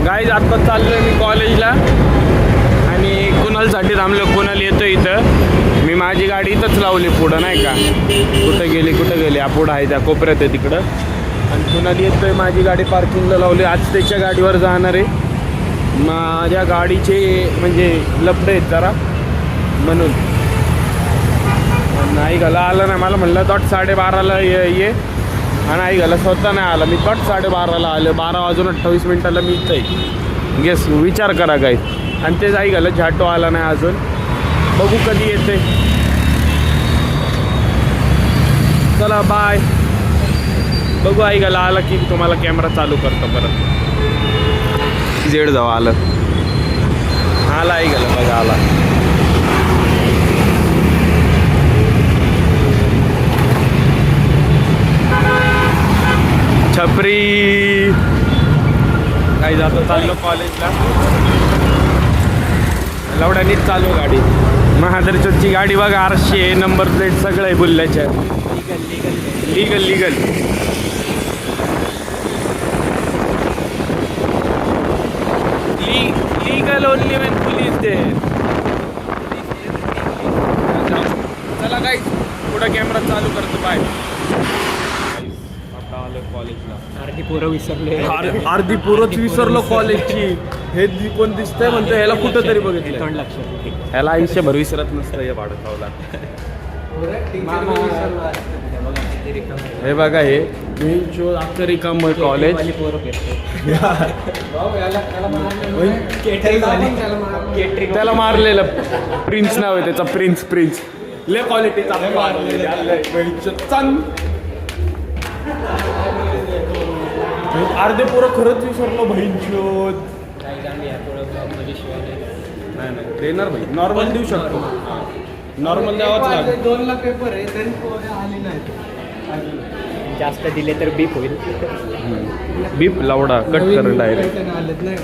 Guys आता चाललोय मी कॉलेजला आणि कुणालसाठी थांबलो. कुणाल येतो इथं. मी माझी गाडी इथंच लावली पुढं नाही का. कुठं गेली हा पुढं आहे त्या कोपऱ्यात आहे तिकडं. आणि कुणाल येतोय माझी गाडी पार्किंगला लावली. आज त्याच्या गाडीवर जाणार आहे. माझ्या गाडीचे म्हणजे लफडे आहेत जरा म्हणून. नाही घाला आला नाही. मला म्हणलं दॉट 12:30ला ये आणि आई घाला स्वतः नाही आला. मी दॉट 12:30ला आलो. 12:28 मी इथं आहे. गेस विचार करा काय. आणि तेच आई घाला झाटो आला नाही अजून. बघू कधी येते. चला बाय. बघू आई घाला आला की तुम्हाला कॅमेरा चालू करतो परत. जेड जाऊ आला आई घाला बघा आला. छपरी काही जातो चाललो कॉलेजला. लवड्या नीट चालू गाडी. महादरचोची गाडी बघा. 800 नंबर प्लेट सगळं आहे बुल्ल्याच्या. Legal legal only when police दे. चला काही पुढं कॅमेरा चालू करतो. बाय. कॉलेजला अर्धी पोरंच विसरलो कॉलेजची. हे कोण दिसतंय म्हणतो ह्याला कुठं तरी बघितलं. ह्याला आयुष्यभर विसरत नसतं हे भाडकावला. हे बघा हे अख्खं रिकाम कॉलेज. त्याला मारलेलं प्रिन्स नाव आहे त्याचा. प्रिन्स ले क्वालिटीचा अर्धे पोरं खरंच विसरलो बहीण शोध. नाही ट्रेनर भाई नॉर्मल देऊ शकतो. नॉर्मल द्यावाच लागेल. 2ला पेपर आहे तरी आली नाही. जास्त दिले तर बीप होईल. बीप लावडा कट करेल डायरेक्ट. आलेत नाही.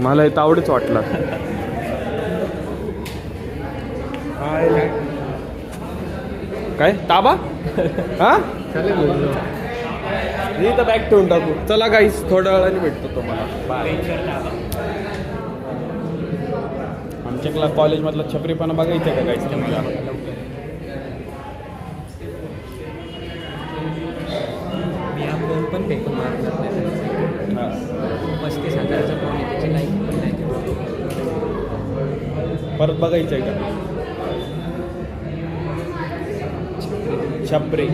मला हे आवडच वाटला. काय ताबा हा मी तर बॅग ठेवून टाकू. चला गाईस थोड्या वेळाने भेटतो तुम्हाला. बाय. आमच्या कॉलेजमधला छपरीपणा बघायचं का गाईस तुम्हाला. मी हा फोन पण फेकून मारणार नाही. 35,000चा फोन आहे त्याची लाईफ पण नाही. परत बघायचं आहे का छपरी.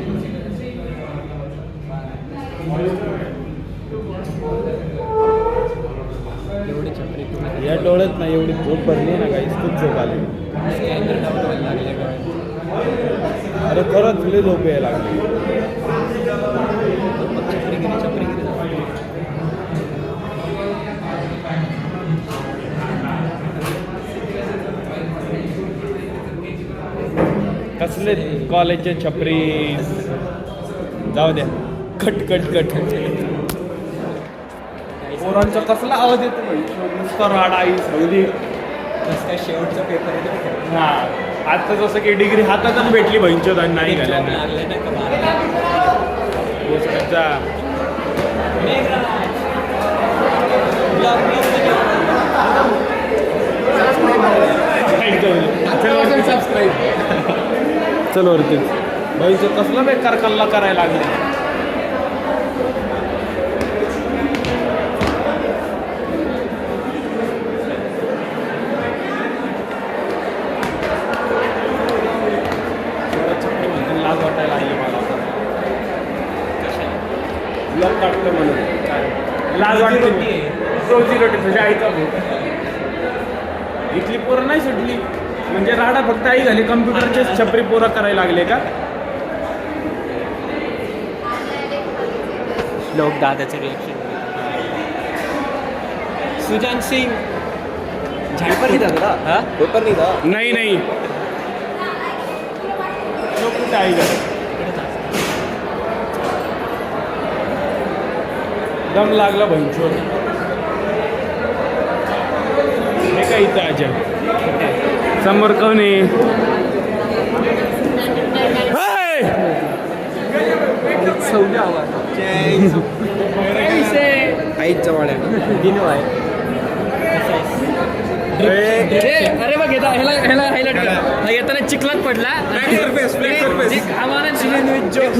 एवढी छपरी या डोळ्यात नाही एवढी झोप भरली ना काही. खूप झोप आली. अरे खरंच तुला झोप यायला लागली. कसले कॉलेजचे छपरी. जाऊ द्या. कट पोरांचा कसला आवाज येतो नुसतं राडाई सौदी. कसं काय शेवटचा पेपर आहे. हा आता जसं की डिग्री हातातच भेटली बहिणचोद आणि नाही घाल्या लागले नाही चल वरतीच बहिणचं कसलं बेकार कल्ला करायला लागले. लाज वाटायला लागली मला. लग वाटतं म्हणून लाज वाटते. रोजी रोटी तुझ्या आईचा इथली पोरं नाही सुटली म्हणजे राडा फक्त आई झाली. कम्प्युटरचे छपरी पोरं करायला लागले का. लोक दादाचं रिएक्शन. सुजान सिंग पेपर नाही दादा. हा पेपर नाही. नाही कुठे आई झालं. दम लागला बहिणचोर. हे काय इथं आजा समोर कोण आहे. सवली हवा आईच्या वाड्या दिनो आहे अरे बघ ह्याला येताना चिखलात पडला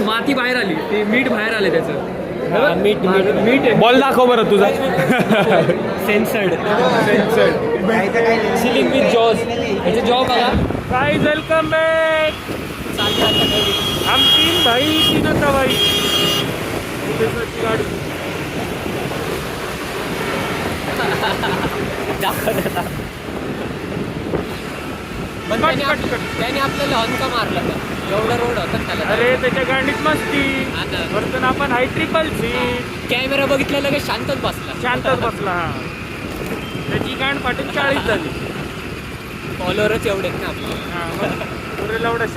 माती बाहेर आली ते मीठ बाहेर आले त्याचं मीठ बॉल दाखव बरं तुझा सेन्सर्ड सिलिंग विथ जॉज ह्याचे जॉ बघा काय वेलकम बॅक हम तीन भाई तीन भाई गाडी पण त्याने आपल्याला हॉर्न मारला एवढा रोड होता त्याला अरे त्याच्या गाडीत मस्ती वरतून आपण हाय ट्रिपल सीट कॅमेरा बघितला लगेच शांतच बसला शांतच बसला हा त्याची गांड फाटून 40 झाली फॉलोअरच एवढेच ना आपले पुरेला एवढा 100+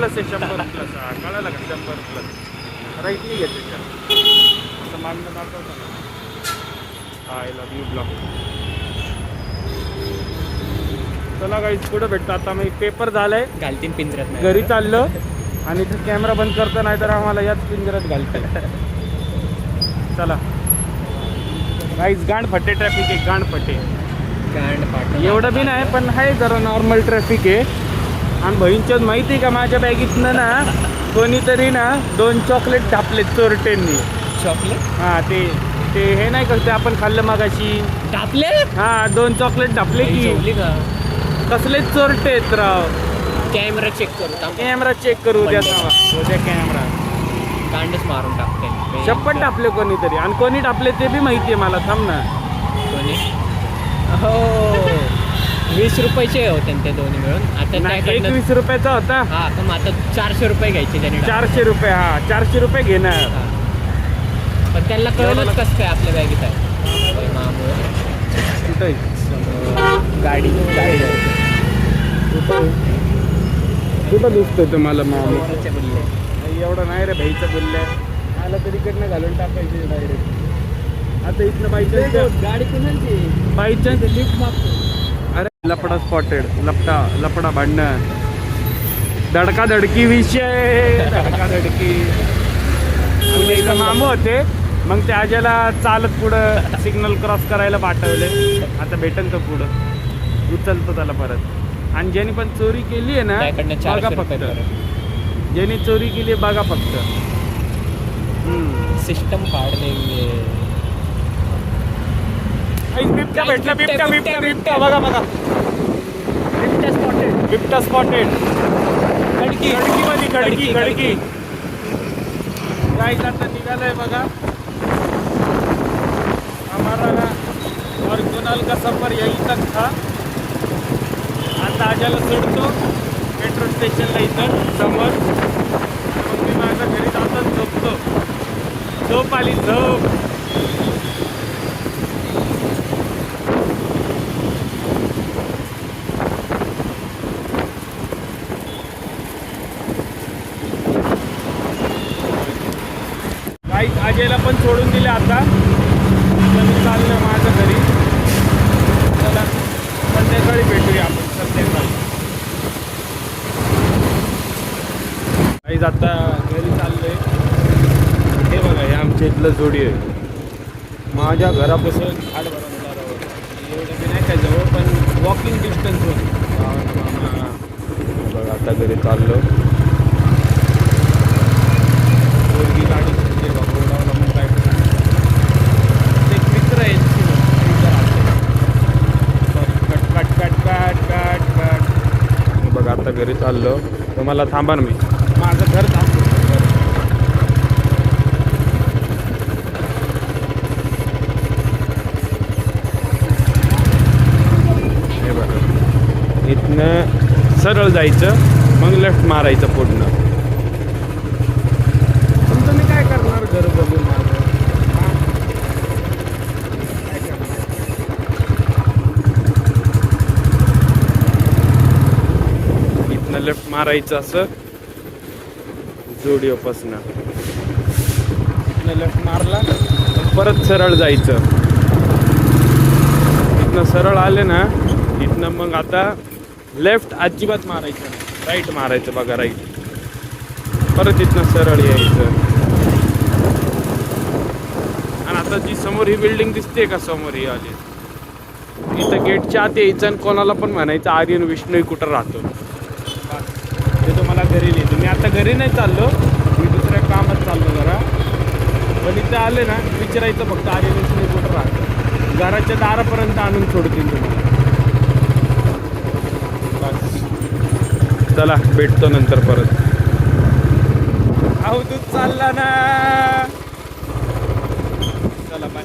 आहे 100+ हा कळालं का 100+ राईट नाही घेत त्याच्या असं मागणं दाखवतो ना आय लव्ह यू ब्लॉग चला गाईस पुढे भेटतो आता मी पेपर झालाय घालतीन पिंजऱ्यात नाही घरी चाललो आणि ते कॅमेरा बंद करतो नाही तर आम्हाला याच पिंजऱ्यात घालतंय चला गाईस गांडफटे ट्रॅफिक आहे गांडफटे एवढं बी नाही पण आहे जरा नॉर्मल ट्रॅफिक आहे आणि बहीणच्यात माहिती आहे का माझ्या बॅगीतनं ना कोणीतरी ना 2 चॉकलेट ढापले चोरटेंनी चॉकलेट हां ते हे नाही करते आपण खाल्लं मगाशी टापले हां 2 चॉकलेट ढापले की जेवली का कसले चोरटे आहेत राव कॅमेरा चेक करू कॅमेरा चेक करू उद्या उद्या कॅमेरा कांडच मारून टाकते शपथ टापले कोणीतरी आणि कोणी टापले ते बी माहिती आहे मला थांब ना कोणी हो 20 रुपयाचे होते ते दोन्ही मिळून आता नाही, त्याकडनं 21 रुपयाचा होता हा पण आता 400 रुपये घ्यायचे त्याने 400 रुपये हा 400 रुपये घेणार हा. पण त्यांना कळलंच कसं काय आपल्या बॅगेत आहे कुठे गाडी कुठं दिसतो तुम्हाला मामा एवढं नाही रे भाईचं बोललंय मला तरी इकडनं घालून टाकायचे डायरेक्ट आता इथनं बाईचान्स गाडी कुणाची बाईचान्स लिफ्ट मागतो अरे लपडा स्पॉटेड लपडा भांडण धडका धडकी विषय धडका धडकी एकदा मामू होते मग ते आज्याला चालत पुढं सिग्नल क्रॉस करायला पाठवले आता भेटेल तो पुढं उचलतो त्याला परत आणि ज्याने पण चोरी केली आहे ना त्याकडनं बघा 400 रुपये फक्त ज्याने चोरी केली बघा फक्त सिस्टम फाड़ देंगे बिबट्या भेटला बिबट्या बिबट्या बिबट्या बघा बघा बिबट्या स्पॉटेड खडकी मध्ये खडकी काय आता निघालंय बघा हमारा और कुणाल का सफर यही तक था आता आज्याला सोडतो मेट्रो स्टेशनला इथं समोर मग मी माझ्या घरी जाताच झोपतो झोप आली झोप आजेला पण सोडून दिले आता मी चाललं माझ्या घरी चला संध्याकाळी भेटूया आपण संध्याकाळी काहीच आता घरी चाललोय हे बघा हे आमच्या इथलं जोडी आहे माझ्या घरापासून 8-12 एवढं बी नाही काय जवळ पण वॉकिंग डिस्टन्सवर बघा आता घरी चाललो मुलगी गाडी बघा आता घरी चाललो तर मला थांबा ना मी माझं घर थांबतो हे बघा इथनं सरळ जायचं मग लेफ्ट मारायचं पुढनं तुमचं मी काय करणार घर बघून माझं लेफ्ट मारायचं असं जोडिओपासनं इथनं लेफ्ट मारला परत सरळ जायचं इथनं सरळ आले ना इथनं मग आता लेफ्ट अजिबात मारायचं नाही राईट मारायचं बघा राईट परत इथनं सरळ यायचं आता जी समोर ही बिल्डिंग दिसते का समोर ही आली, इथं गेटच्या आत यायचं आणि कोणाला पण म्हणायचं आर्यन विष्णू कुठं राहतो. ते तुम्हाला घरी लिहितो. मी आता घरी नाही चाललो, मी दुसऱ्या कामात चाललो जरा. पण इथं आले ना विचारायचं फक्त आर्यन विष्णू कुठं राहतो. घराच्या दारापर्यंत आणून सोडतील तुम्हाला. बस चला भेटतो नंतर परत. अहो दूध चालला ना. चला बाय.